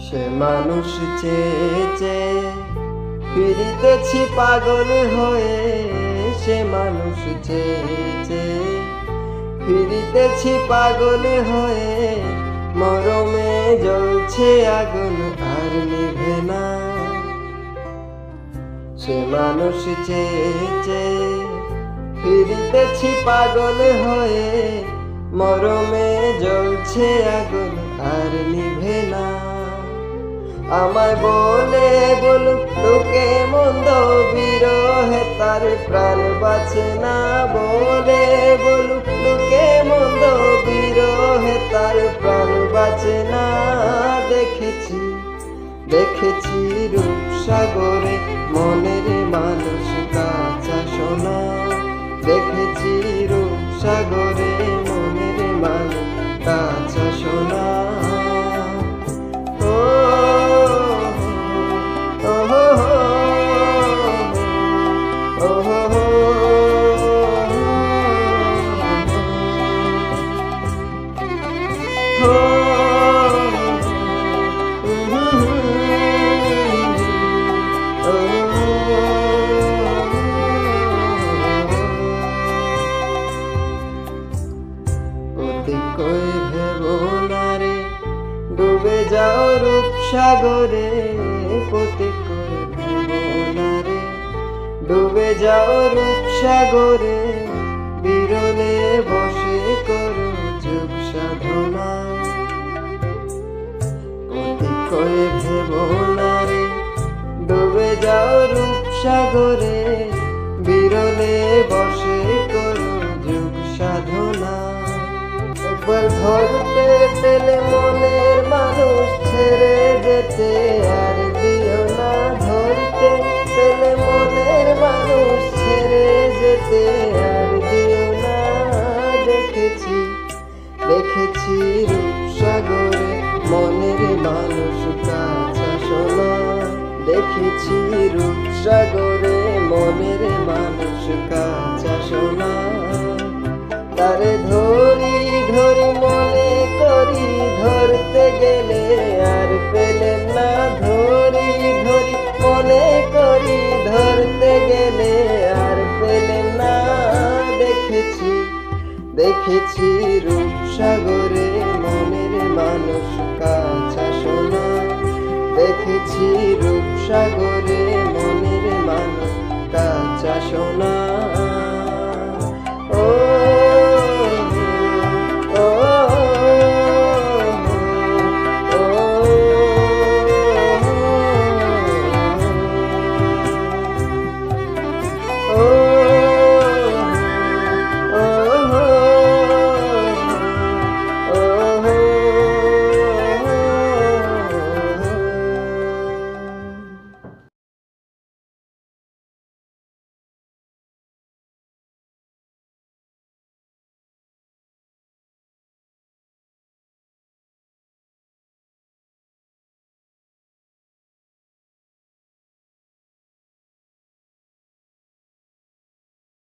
সে মানুষ চেয়ে চেয়ে ফিরিতেছি পাগল হয়ে, সে মানুষ চেয়ে চেয়ে ফিরিতেছি পাগল হয়ে। মরমে জ্বলছে আগুন আর নিভে না। সে মানুষ চেয়ে চেয়ে ফিরিতেছি পাগল হয়ে, মরমে জ্বলছে আগুন আর নিভে না। আমায় বলে বলুক লোকে মন্দ, বিরহে তার প্রাণ বাঁচে না। বলে বলুক লোকে মন্দ, বিরহে তার প্রাণ বাঁচে না। দেখেছি দেখেছি রূপসাগরে মনের মানুষ কাঁচা সোনা। দেখেছি রূপসাগরে মনের মানুষ কাঁচা সোনা। ডুবে যাও রূপসাগরে, পথে করে ভেবো না রে। ডুবে যাও রূপসাগরে, বিরলে বসে করো যোগ সাধনা। পথে করে ভেবো না রে, ডুবে যাও রূপসাগরে, বিরলে বসে করো যোগ সাধনা। একবার ধরতে পেলে মনের মানুষ ছেড়ে যেতে আর দিও না। ধরতে পেলে মনের মানুষ ছেড়ে যেতে আর দিও না। দেখেছি দেখেছি রূপসাগরে মনের মানুষ কাঁচা সোনা। দেখেছি রূপসাগরে মনের মানুষ কাঁচা সোনা। তারে ধরি ধরি মনে করি, ধরতে গেলে আর পেলেন না। ধরি ধরি মনে করি, ধরতে গেলে আর পেলেন না। দেখেছি দেখেছি রূপসাগরে মনের মানুষ কাঁচা সোনা। দেখেছি রূপসাগরে